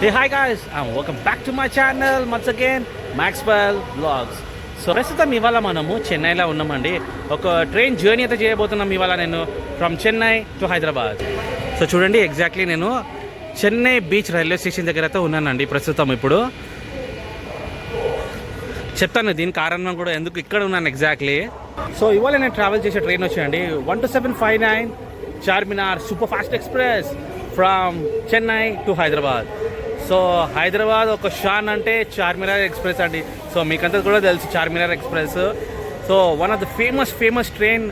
Hey, hi guys, and welcome back to my channel once again, Maxwell Vlogs. So ప్రస్తుతం ఇవాళ మనము చెన్నైలో ఉన్నామండి. ఒక ట్రైన్ జర్నీ అయితే చేయబోతున్నాం ఇవాళ నేను from Chennai to Hyderabad. So చూడండి, ఎగ్జాక్ట్లీ నేను చెన్నై బీచ్ రైల్వే స్టేషన్ దగ్గర అయితే ఉన్నానండి ప్రస్తుతం. ఇప్పుడు చెప్తాను దీని కారణం కూడా ఎందుకు ఇక్కడ ఉన్నాను ఎగ్జాక్ట్లీ. సో ఇవాళ నేను ట్రావెల్ చేసే ట్రైన్ వచ్చాయండి 12759 Charminar super fast express from Chennai to Hyderabad. So Hyderabad ఒక షాన్ అంటే చార్మినార్ ఎక్స్ప్రెస్ అండి. సో మీకంతా కూడా తెలుసు Charminar express. So one of the famous train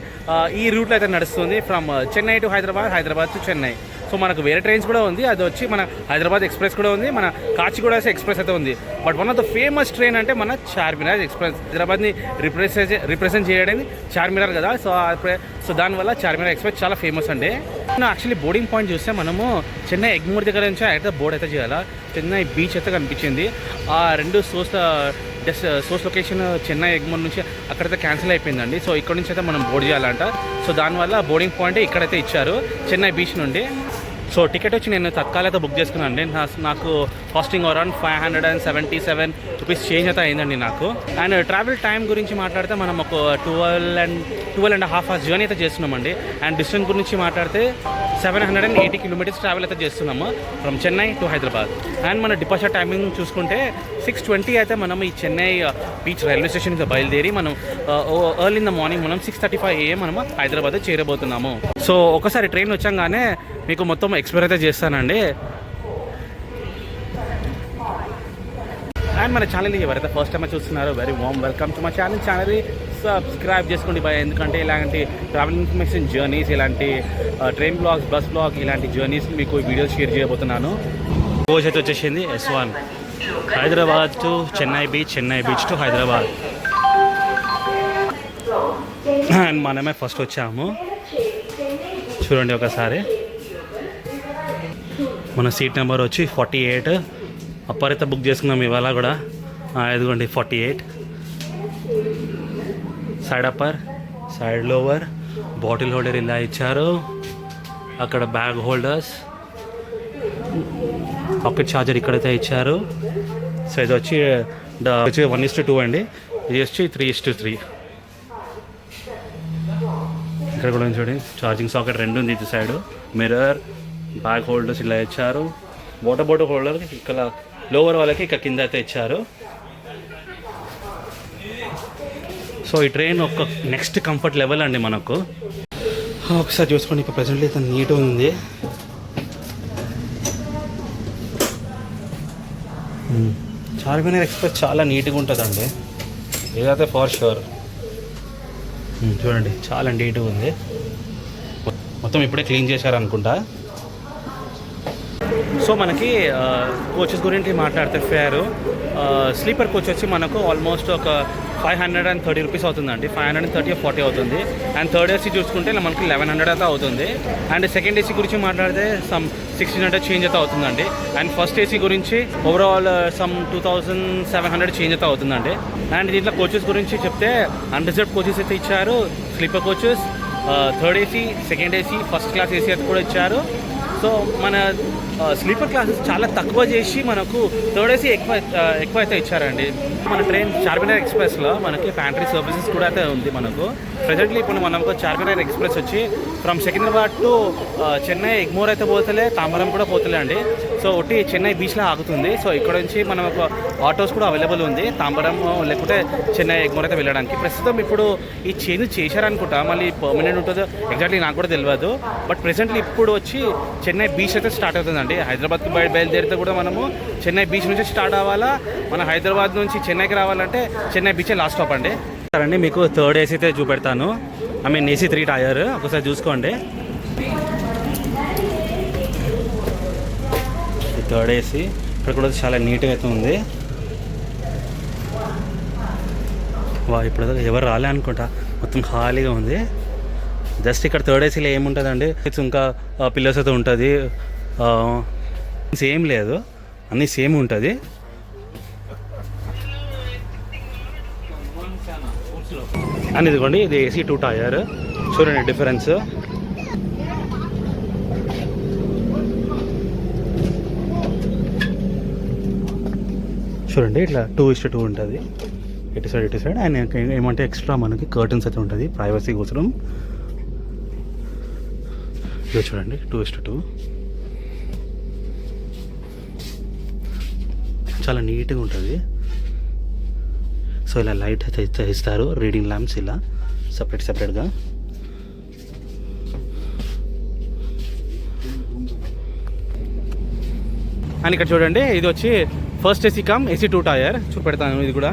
ఈ రూట్లో అయితే నడుస్తుంది from Chennai to Hyderabad to Chennai. So మనకు వేరే ట్రైన్స్ కూడా ఉంది, అది వచ్చి మన హైదరాబాద్ ఎక్స్ప్రెస్ కూడా ఉంది, మన కాచిగూడ ఎక్స్ప్రెస్ అయితే ఉంది. But one of the famous train అంటే మన చార్మినార్ ఎక్స్ప్రెస్. హైదరాబాద్ని రిప్రజెంట్ చేయడం చార్మినార్ కదా. సో దానివల్ల చార్మినార్ ఎక్స్ప్రెస్ చాలా ఫేమస్ అండి. యాక్చువల్లీ బోర్డింగ్ పాయింట్ చూస్తే మనము చెన్నై ఎగ్మూర్ దగ్గర నుంచి అయితే బోర్డ్ అయితే చేయాలా. చెన్నై బీచ్ అయితే కనిపించింది. ఆ రెండు సోర్స్ లొకేషన్ చెన్నై ఎగ్మూర్ నుంచి అక్కడైతే క్యాన్సిల్ అయిపోయిందండి. సో ఇక్కడ నుంచి అయితే మనం బోర్డ్ చేయాలంట. సో దానివల్ల బోర్డింగ్ పాయింట్ ఇక్కడైతే ఇచ్చారు చెన్నై బీచ్ నుండి. సో టికెట్ వచ్చి నేను తత్కాలైతే బుక్ చేసుకున్నాను అండి. నాకు కాస్టింగ్ అరౌండ్ 577 రూపీస్ చేంజ్ అయితే అయిందండి నాకు. అండ్ ట్రావెల్ టైం గురించి మాట్లాడితే మనం ఒక 12.5 hours జర్నీ అయితే చేస్తున్నామండి. అండ్ డిస్టెన్స్ గురించి మాట్లాడితే 780 kilometers ట్రావెల్ అయితే చేస్తున్నాము from Chennai to Hyderabad. And మన డిపార్చర్ టైమింగ్ చూసుకుంటే 6:20 అయితే మనం ఈ చెన్నై బీచ్ రైల్వే స్టేషన్కి బయలుదేరి మనం ఎర్లీ ఇన్ ద మార్నింగ్ మనం 6:35 AM మనం హైదరాబాద్ చేరబోతున్నాము. సో ఒకసారి ట్రైన్ వచ్చాగానే మీకు మొత్తం ఎక్స్ప్లోర్ అయితే చేస్తానండి. అండ్ మన ఛానల్ని ఎవరైతే ఫస్ట్ టైం చూస్తున్నారో very warm welcome to my ఛానల్ని సబ్స్క్రైబ్ చేసుకోండి బాయ్. ఎందుకంటే ఇలాంటి ట్రావెల్ ఇన్ఫర్మేషన్ జర్నీస్, ఇలాంటి ట్రైన్ బ్లాగ్స్, బస్ బ్లాగ్, ఇలాంటి జర్నీస్ మీకు వీడియోస్ షేర్ చేయబోతున్నాను. కోచ్ అయితే వచ్చేసింది S1 Hyderabad to Chennai beach to Hyderabad. And మనమే ఫస్ట్ వచ్చాము. చూడండి ఒకసారి, మన సీట్ నెంబర్ వచ్చి 48. అప్పర్ అయితే బుక్ చేసుకున్నాం ఇవాళ కూడా. ఇదిగోండి 48. Side upper, side lower, bottle holder ఇలా ఇచ్చారు. అక్కడ బ్యాగ్ హోల్డర్స్, పాకెట్ ఛార్జర్ ఇక్కడైతే ఇచ్చారు. సో ఇది వచ్చి 1:2 అండి. ఇది వచ్చి 3:3. ఇక్కడ కూడా చూడండి ఛార్జింగ్ సాకెట్ 2 ఉంది ఇటు సైడ్. మిర్రర్, బ్యాగ్ హోల్డర్స్ ఇలా ఇచ్చారు. వాటర్ బాటిల్ హోల్డర్ ఇక్కడ లోవర్ వాళ్ళకి ఇక్కడ కింద అయితే ఇచ్చారు. సో ఈ ట్రైన్ ఒక నెక్స్ట్ కంఫర్ట్ లెవెల్ అండి మనకు. ఒకసారి చూసుకోండి, ఇప్పుడు ప్రెజెంట్లీ అయితే నీట్ ఉంది. చార్మినార్ ఎక్స్ప్రెస్ చాలా నీట్గా ఉంటుందండి, ఇదైతే ఫర్ షూర్. చూడండి చాలా నీట్గా ఉంది. మొత్తం ఇప్పుడే క్లీన్ చేశారనుకుంటా. సో మనకి కోచెస్ గురించి మాట్లాడితే ఫేరు స్లీపర్ కోచ్ వచ్చి మనకు ఆల్మోస్ట్ ఒక 530 రూపీస్ అవుతుందండి. 530 or 40 అవుతుంది. అండ్ థర్డ్ ఏసీ చూసుకుంటే మనకి 1100 అయితే అవుతుంది. అండ్ సెకండ్ ఏసీ గురించి మాట్లాడితే సమ్ 1600 చేంజ్ అయితే అవుతుందండి. అండ్ ఫస్ట్ ఏసీ గురించి ఓవరాల్ సమ్ 2700 చేంజ్ అయితే అవుతుందండి. అండ్ దీంట్లో కోచెస్ గురించి చెప్తే అన్రిజర్వ్డ్ కోచెస్ అయితే ఇచ్చారు, sleeper coaches, third AC, second AC, first class AC అయితే కూడా ఇచ్చారు. సో మన స్లీపర్ క్లాసెస్ చాలా తక్కువ చేసి మనకు థర్డ్ ఏసీ ఎక్కువ అయితే ఇచ్చారండి. మన ట్రైన్ చార్మినార్ ఎక్స్ప్రెస్లో మనకి ప్యాంట్రీ సర్వీసెస్ కూడా అయితే ఉంది మనకు. ప్రజెంట్లీ ఇప్పుడు మనకు చార్మినార్ ఎక్స్ప్రెస్ వచ్చి ఫ్రమ్ సికింద్రాబాద్ టు చెన్నై ఎగ్మోర్ అయితే పోతలే, తాంబరం కూడా పోతలే అండి. సో ఒకటి చెన్నై బీచ్లో ఆగుతుంది. సో ఇక్కడ నుంచి మనం ఒక ఆటోస్ కూడా అవైలబుల్ ఉంది తాంబరం లేకుంటే చెన్నై ఎగ్మోర్ అయితే వెళ్ళడానికి. ప్రస్తుతం ఇప్పుడు ఈ చేంజ్ చేశారనుకుంటా, మళ్ళీ పర్మనెంట్ ఉంటుందో ఎగ్జాక్ట్లీ నాకు కూడా తెలియదు. బట్ ప్రెజెంట్లీ ఇప్పుడు వచ్చి చెన్నై బీచ్ అయితే స్టార్ట్ అవుతుందండి. హైదరాబాద్కి బయలుదేరితే కూడా మనము చెన్నై బీచ్ నుంచి స్టార్ట్ అవ్వాలా. మన హైదరాబాద్ నుంచి చెన్నైకి రావాలంటే చెన్నై బీచే లాస్ట్ స్టాప్ అండి. సరే మీకు థర్డ్ ఏసీ అయితే చూపెడతాను. ఐ మీన్ AC 3 టైర్ ఒకసారి చూసుకోండి. థర్డ్ ఏసీ ఇక్కడ కూడా చాలా నీట్గా అయితే ఉంది. ఇప్పుడు ఎవరు రాలే అనుకుంటా, మొత్తం ఖాళీగా ఉంది. జస్ట్ ఇక్కడ థర్డ్ ఏసీలో ఏముంటుందండి, ఇంకా పిల్లర్స్ అయితే ఉంటుంది, సేమ్ లేదు, అన్నీ సేమ్ ఉంటుంది. అండ్ ఇదిగోండి ఇది AC 2 టైర్. చూడండి డిఫరెన్స్. చూడండి ఇట్లా 2:2 ఉంటుంది, ఇటు సైడ్. అండ్ ఏమంటే ఎక్స్ట్రా మనకి కర్టన్స్ అయితే ఉంటుంది ప్రైవసీ కోసం. ఇది చూడండి 2:2 చాలా నీట్గా ఉంటుంది. సో ఇలా లైట్ అయితే ఇస్తారు, రీడింగ్ ల్యాంప్స్ ఇలా సపరేట్గా. అండ్ ఇక్కడ చూడండి ఇది వచ్చి first AC cum AC 2 tier చూపెడతాను. ఇది కూడా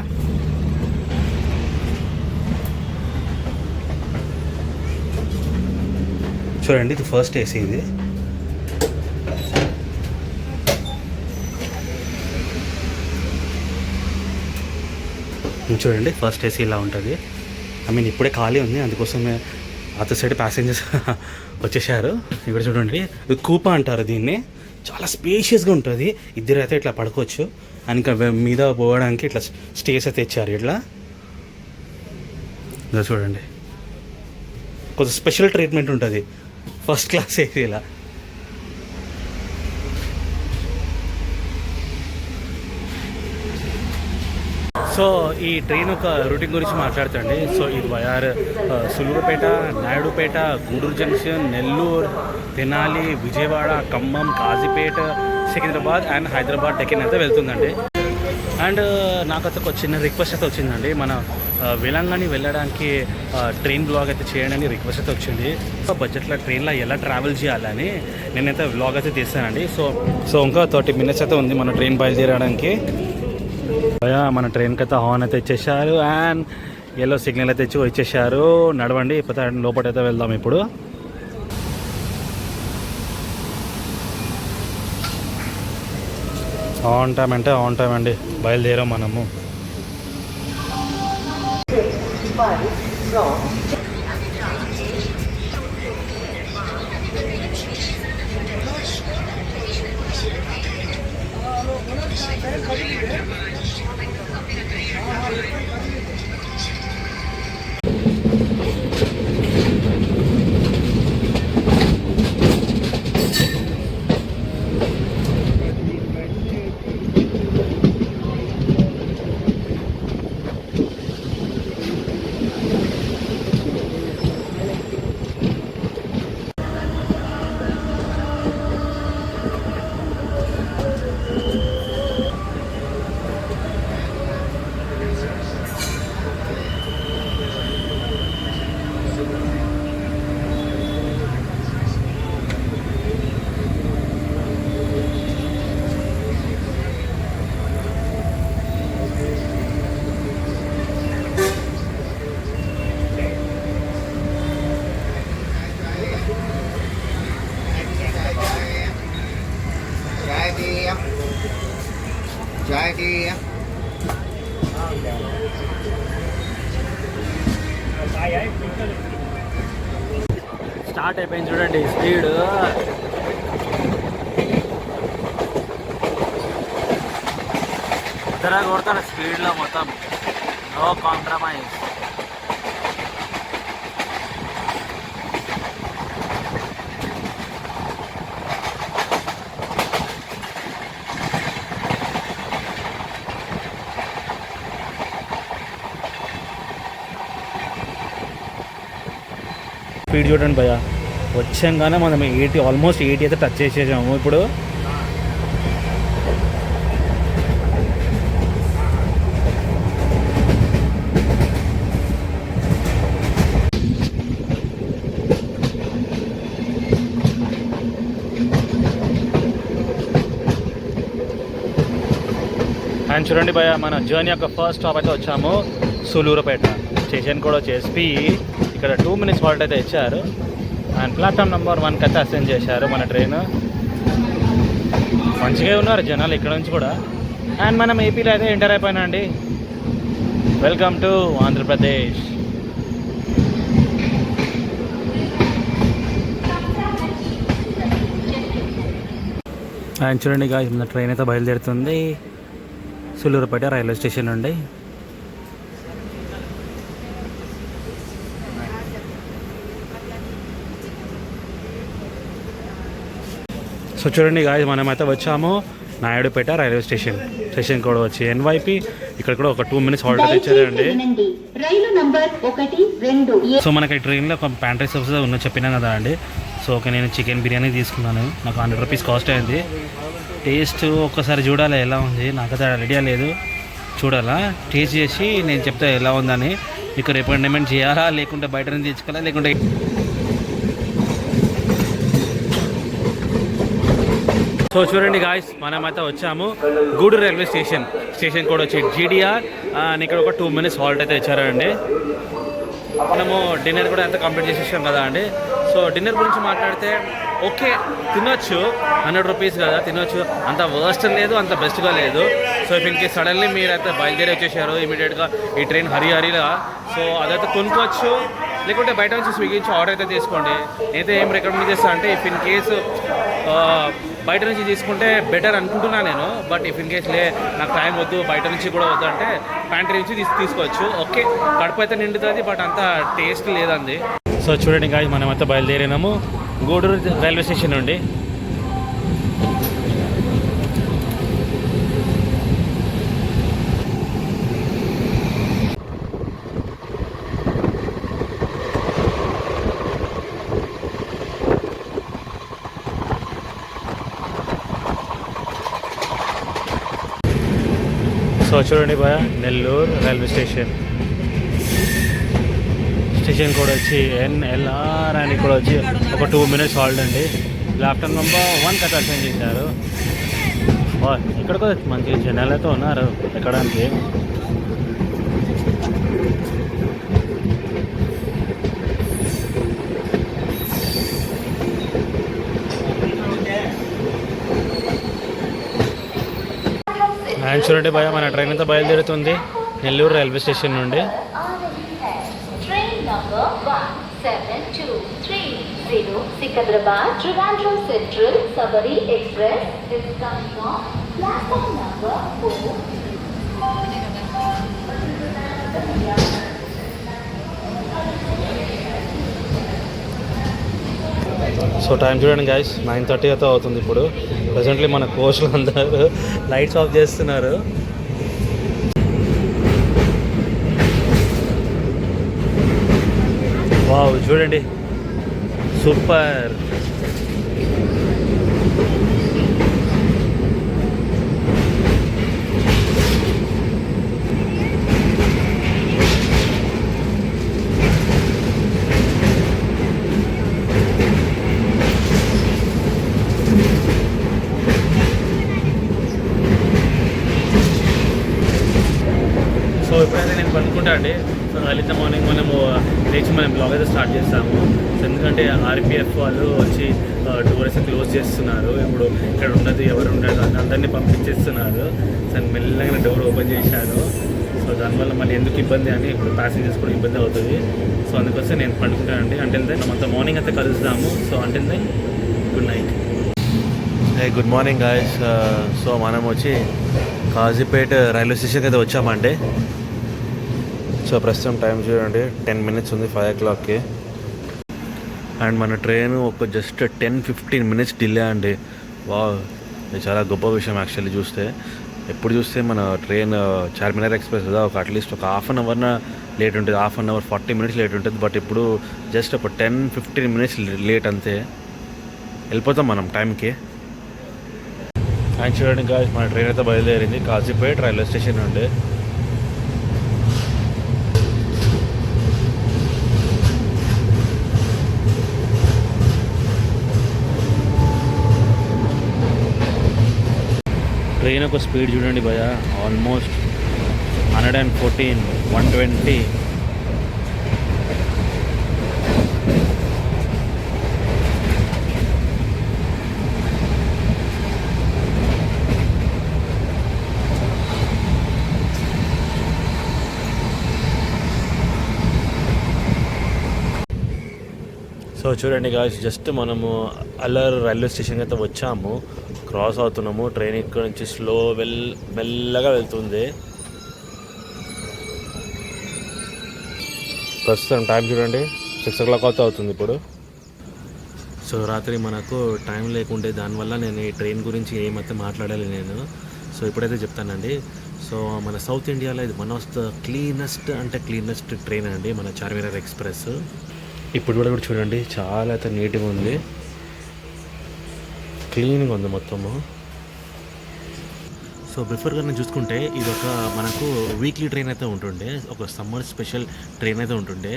చూడండి, ఇది ఫస్ట్ ఏసీ. ఇది చూడండి ఫస్ట్ ఏసీ ఇలా ఉంటుంది. ఇప్పుడే ఖాళీ ఉంది, అందుకోసమే అటు సైడ్ ప్యాసింజర్స్ వచ్చేసారు. ఇక్కడ చూడండి ఇది కూపా అంటారు దీన్ని. చాలా స్పేషియస్గా ఉంటుంది, ఇద్దరు అయితే ఇట్లా పడుకోవచ్చు. అండ్ ఇంకా మీద పోవడానికి ఇట్లా స్టేస్ అయితే ఇచ్చారు ఇట్లా. ఇలా చూడండి కొంచెం స్పెషల్ ట్రీట్మెంట్ ఉంటుంది ఫస్ట్ క్లాస్ ఏసీలా. సో ఈ ట్రైన్ ఒక రూటింగ్ గురించి మాట్లాడుతండి. సో ఇది వయార్ సులూరుపేట, నాయుడుపేట, గూడూరు జంక్షన్, నెల్లూరు, తెనాలి, విజయవాడ, ఖమ్మం, కాజీపేట, సికింద్రాబాద్ అండ్ హైదరాబాద్ డెక్కన్ అయితే వెళ్తుందండి. అండ్ నాకు అయితే ఒక చిన్న రిక్వెస్ట్ అయితే వచ్చిందండి, మన వేలంగాని వెళ్ళడానికి ట్రైన్ బ్లాగ్ అయితే చేయండి అని రిక్వెస్ట్ అయితే వచ్చింది. బడ్జెట్లో ట్రైన్లో ఎలా ట్రావెల్ చేయాలని నేనైతే బ్లాగ్ అయితే తీస్తానండి. సో ఇంకా 30 minutes అయితే ఉంది మన ట్రైన్ బయలుదేరడానికి. మన ట్రైన్కి అయితే హార్న్ అయితే ఇచ్చేసారు అండ్ ఎల్లో సిగ్నల్ అయితే ఇచ్చేసారు. నడవండి ఇప్పుడు లోపలైతే వెళ్దాం. ఇప్పుడు ఆన్ టైం అంటే ఆన్ టైం అండి, బయలుదేరాం మనము. స్టార్ట్ అయిపోయింది చూడండి స్పీడ్. ఇద్దరా కొడతాడు స్పీడ్లో మొత్తం, నో కాంప్రమైజ్. స్పీడ్ చూడండి భయ్యా, వచ్చాగానే మనం ఆల్మోస్ట్ 80 అయితే టచ్ చేసేసాము ఇప్పుడు. అండ్ చూడండి భయ్య, మన జర్నీ యొక్క ఫస్ట్ స్టాప్ అయితే వచ్చాము సులూరుపేట స్టేషన్ కూడా చేసి ఇక్కడ 2 minutes హాల్ట్ అయితే ఇచ్చారు. అండ్ ప్లాట్ఫామ్ నెంబర్ 1కి అయితే అసెండ్ చేశారు మన ట్రైన్. మంచిగా ఉన్నారు జనాలు ఇక్కడ నుంచి కూడా. అండ్ మనం ఏపీలో అయితే ఎంటర్ అయిపోయినా అండి. Welcome to Andhra Pradesh. అండ్ చూడండి గాయ్స్, మన ట్రైన్ అయితే బయలుదేరుతుంది సులూరుపేట రైల్వే స్టేషన్ నుండి. సో చూడండి గాయ్స్, మనమైతే వచ్చాము నాయుడుపేట రైల్వే స్టేషన్ కూడా వచ్చి ఎన్వైపి. ఇక్కడ కూడా ఒక 2 minutes హాల్ట్ అయితే ఇచ్చారండి. సో మనకి ట్రైన్లో ఒక ప్యాంట్రీ సర్వీస్ ఉన్న చెప్పినాను కదా అండి. సో ఓకే, నేను చికెన్ బిర్యానీ తీసుకున్నాను. నాకు 100 rupees కాస్ట్ అయింది. టేస్ట్ ఒక్కసారి చూడాలి ఎలా ఉంది. నాకైతే ఐడియా లేదు, చూడాలా. టేస్ట్ చేసి నేను చెప్తా ఎలా ఉందని. మీకు రికమెండ్ చేయాలా, లేకుంటే బయట నుంచి తెచ్చుకోవాలా, లేకుంటే సో చూడండి గాయస్, మనమైతే వచ్చాము గూడూరు రైల్వే స్టేషన్ కూడా వచ్చి జీడిఆర్. ఇక్కడ ఒక 2 minutes హాల్ట్ అయితే ఇచ్చారండి. మనము డిన్నర్ కూడా అంతా కంప్లీట్ చేసేసాం కదా అండి. సో డిన్నర్ గురించి మాట్లాడితే ఓకే, తినొచ్చు, 100 rupees కదా, తినొచ్చు. అంత వర్స్ట్ లేదు, అంత బెస్ట్గా లేదు. సో ఇన్కి సడన్లీ మీరైతే బయలుదేరి వచ్చేసారు ఇమీడియట్గా ఈ ట్రైన్ హరిహరిలా. సో అదైతే కొనుక్కోవచ్చు, లేకుంటే బయట నుంచి స్విగ్గీ నుంచి ఆర్డర్ అయితే తీసుకోండి. అయితే ఏం రికమెండ్ చేస్తా అంటే, ఇఫ్ ఇన్ కేసు బయట నుంచి తీసుకుంటే బెటర్ అనుకుంటున్నాను నేను. బట్ ఇఫ్ ఇన్ కేస్ నాకు టైం వద్దు, బయట నుంచి కూడా వద్దు అంటే ప్యాంట్రీ నుంచి తీసుకోవచ్చు. ఓకే, కడుపు అయితే నిండుతుంది, బట్ అంత టేస్ట్ లేదండి. సో చూడండి గాయస్, మనమైతే బయలుదేరినాము గూడూరు రైల్వే స్టేషన్ నుండి. సో చూడండి భయ, నెల్లూరు రైల్వే స్టేషన్ కూడా వచ్చి NLR అని కూడా వచ్చి ఒక 2 minutes హాల్ట్ అండి. ప్లాట్ఫామ్ నెంబర్ 1 కథ చేంజ్ చేశారు. ఇక్కడ కూడా మంచి జనాలతో ఉన్నారు ఎక్కడానికి. అండ్ చూడండి భయ, మన ట్రైన్ అంతా బయలుదేరుతుంది నెల్లూరు రైల్వే స్టేషన్ నుండి. Secunderabad Trivandrum Central Sabari Express is coming on platform number 4. So time చూడండి గైస్, 9:30 అయితే అవుతుంది ఇప్పుడు. ప్రజెంట్లీ మన కోచ్లు అందరూ లైట్స్ ఆఫ్ చేస్తున్నారు. వావ్, చూడండి సూపర్. సో ఎప్పుడైతే నేను పనుకుంటా అండి, సో లలిత మార్నింగ్ మనము లేచి మనం బ్లాగ్ అయితే స్టార్ట్ చేస్తాము. సో ఎందుకంటే RPF వాళ్ళు వచ్చి డోర్స్ క్లోజ్ చేస్తున్నారు. ఇప్పుడు ఇక్కడ ఉన్నది ఎవరు ఉండదు, అందరినీ పంపించేస్తున్నారు. సో మెల్లగా డోర్ ఓపెన్ చేశాను. సో దానివల్ల మళ్ళీ ఎందుకు ఇబ్బంది అని ఇప్పుడు ప్యాసింజర్స్ కూడా ఇబ్బంది అవుతుంది. సో అందుకోసం నేను పండుకుంటానండి. అంటిల్ దెన్ మనతో మార్నింగ్ అయితే కలుస్తాము. So until then good night. Good morning guys. So మనం వచ్చి కాజీపేట రైల్వే స్టేషన్కి అయితే వచ్చామండి. సో ప్రస్తుతం టైం చూడండి 10 minutes ఉంది 5 o'clockకి. అండ్ మన ట్రైన్ ఒక జస్ట్ 10-15 minutes డిలే అండి. వావ్, ఇది చాలా గొప్ప విషయం యాక్చువల్లీ చూస్తే. ఎప్పుడు చూస్తే మన ట్రైన్ చార్మినార్ ఎక్స్ప్రెస్ కదా, ఒక అట్లీస్ట్ ఒక ½ an hour లేట్ ఉంటుంది, ½ an hour 40 minutes లేట్ ఉంటుంది. బట్ ఇప్పుడు జస్ట్ ఒక 10-15 minutes లేట్ అంతే, వెళ్ళిపోతాం మనం టైంకి. అండ్ చూడండి గాయస్, మన ట్రైన్ అయితే బయలుదేరింది కాజీపేట రైల్వే స్టేషన్ నుండి. ట్రైన్ ఒక స్పీడ్ చూడండి భయ, ఆల్మోస్ట్ 114, 120. సో చూడండి గాయ్స్, జస్ట్ మనము అల్లర్ రైల్వే స్టేషన్కి అయితే వచ్చాము, క్రాస్ అవుతున్నాము. ట్రైన్ ఇక్కడ నుంచి మెల్లగా వెళ్తుంది. ప్రస్తుతం టైం చూడండి 6 o'clock అవుతుంది ఇప్పుడు. సో రాత్రి మనకు టైం లేకుంటే దానివల్ల నేను ఈ ట్రైన్ గురించి ఏమైతే మాట్లాడాలి నేను. సో ఇప్పుడైతే చెప్తానండి. సో మన సౌత్ ఇండియాలో ఇది one of the cleanest train అండి మన చార్మినార్ ఎక్స్ప్రెస్. ఇప్పుడు కూడా చూడండి చాలా అయితే నీట్గా ఉంది, క్లీన్గా ఉంది మొత్తము. సో బిఫోర్గా నేను చూసుకుంటే ఇది ఒక మనకు వీక్లీ ట్రైన్ అయితే ఉంటుండే, ఒక సమ్మర్ స్పెషల్ ట్రైన్ అయితే ఉంటుండే.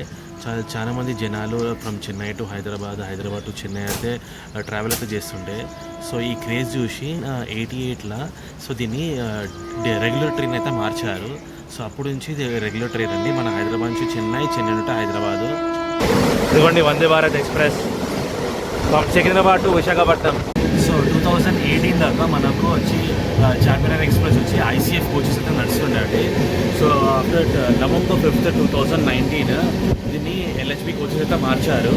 చాలామంది జనాలు from Chennai to Hyderabad to Chennai అయితే ట్రావెల్ అయితే చేస్తుండే. సో ఈ క్రేజ్ చూసి 88లో సో దీన్ని రెగ్యులర్ ట్రైన్ అయితే మార్చారు. సో అప్పటి నుంచి ఇది రెగ్యులర్ ట్రైన్ అండి మన హైదరాబాద్ నుంచి చెన్నై నుండి హైదరాబాదు. ఇదిగోండి Vande Bharat express from Secunderabad to Visakhapatnam. So 2018 దాకా మనకు వచ్చి చార్మినార్ ఎక్స్ప్రెస్ వచ్చి ఐసీఎఫ్ కోచెస్ అయితే నడుస్తుండే అండి. సో ఆఫ్టర్ నవంబర్ 5th 2019 దీన్ని ఎల్హెచ్బి కోచెస్ అయితే మార్చారు.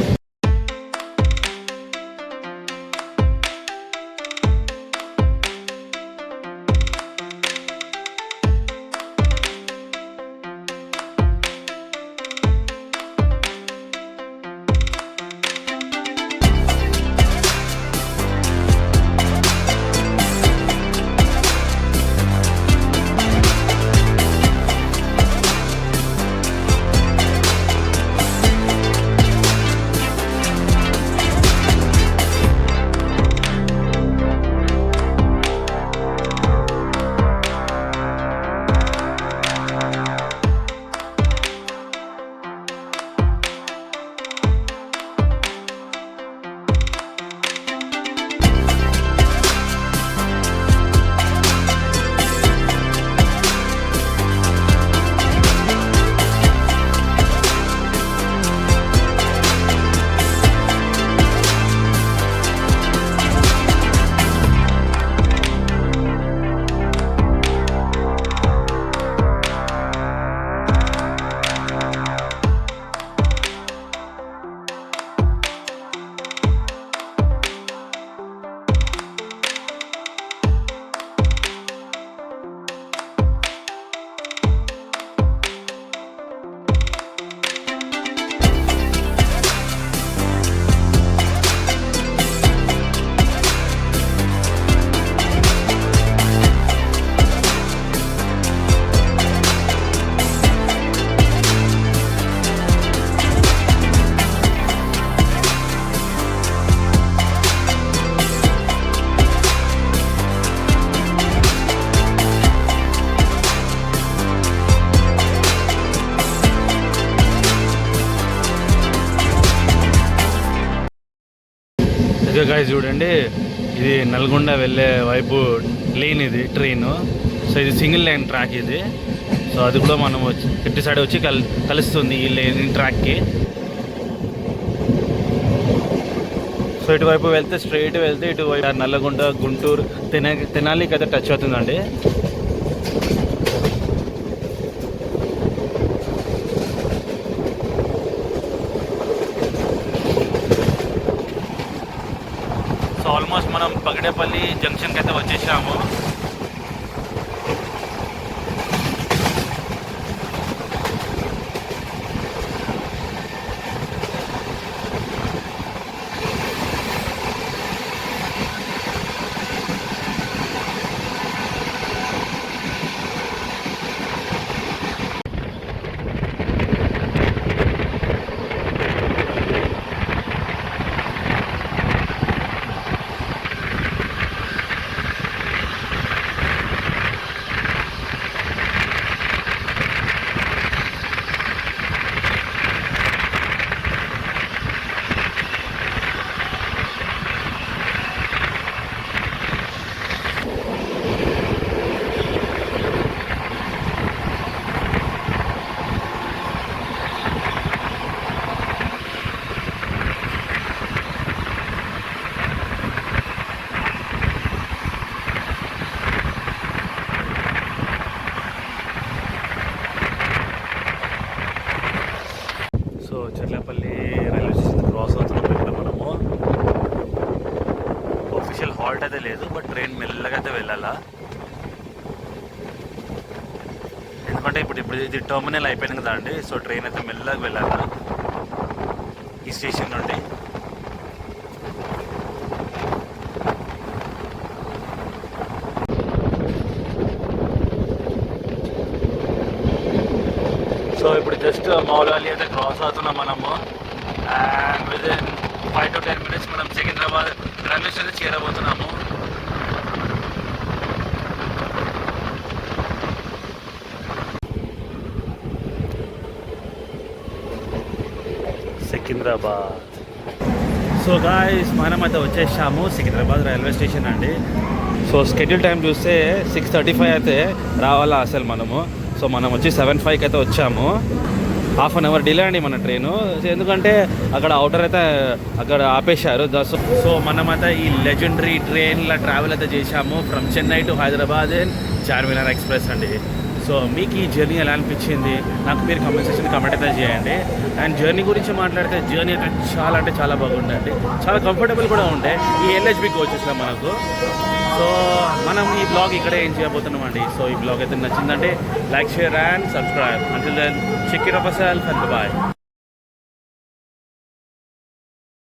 ఇదే గాయస్ చూడండి, ఇది నల్గొండ వెళ్ళే వైపు లేన్ ఇది ట్రైన్. సో ఇది సింగిల్ లైన్ ట్రాక్ ఇది. సో అది కూడా మనం ఇటు సైడ్ వచ్చి కలుస్తుంది ఈ లేన్ ట్రాక్కి. సో ఇటువైపు వెళ్తే స్ట్రైట్ వెళ్తే ఇటువైపు నల్లగొండ, గుంటూరు, తెనాలికి అయితే టచ్ అవుతుందండి. ఆల్మోస్ట్ మనం పగడేపల్లి జంక్షన్కి అయితే వచ్చేసాము. చెర్లపల్లి రైల్వే స్టేషన్ క్రాస్ అవుతున్నాం ఇక్కడ మనము. ఆఫీషియల్ హాల్ట్ అయితే లేదు, బట్ ట్రైన్ మెల్లగా అయితే వెళ్ళాలా. ఎందుకంటే ఇప్పుడు ఇది టర్మినల్ అయిపోయింది కదా అండి. సో ట్రైన్ అయితే మెల్లగా వెళ్ళాలా ఈ స్టేషన్ నుండి. ఇప్పుడు జస్ట్ మౌలాలి అయితే క్రాస్ అవుతున్నాం మనము. అండ్ విదిన్ 5 to 10 minutes మనం సికింద్రాబాద్ రైల్వే స్టేషన్ చేరబోతున్నాము. సికింద్రాబాద్. సో గాయ్స్ మనం అయితే వచ్చేసాము సికింద్రాబాద్ రైల్వే స్టేషన్ అండి. సో స్కెడ్యూల్ టైం చూస్తే 6:35 అయితే రావాలా అసలు మనము. సో మనం వచ్చి 7:05కి అయితే వచ్చాము. హాఫ్ అన్ అవర్ డిలే అండి మన ట్రైను. ఎందుకంటే అక్కడ అవుటర్ అయితే అక్కడ ఆపేశారు. సో మనమైతే ఈ లెజెండరీ ట్రైన్లో ట్రావెల్ అయితే చేశాము from Chennai to Hyderabad in Charminar express అండి. సో మీకు ఈ జర్నీ ఎలా అనిపించింది నాకు మీరు కామెంట్ సెక్షన్ కమెంట్ అయితే చేయండి. అండ్ జర్నీ గురించి మాట్లాడితే జర్నీ అయితే చాలా అంటే చాలా బాగుందండి. చాలా కంఫర్టబుల్ కూడా ఉంటాయి ఈ ఎల్హెచ్బి కోచెస్లో మనకు. సో మనం ఈ బ్లాగ్ ఇక్కడే ఏం చేయబోతున్నాం అండి. సో ఈ బ్లాగ్ అయితే నచ్చిందంటే like, share and subscribe. Until then check it yourself and bye.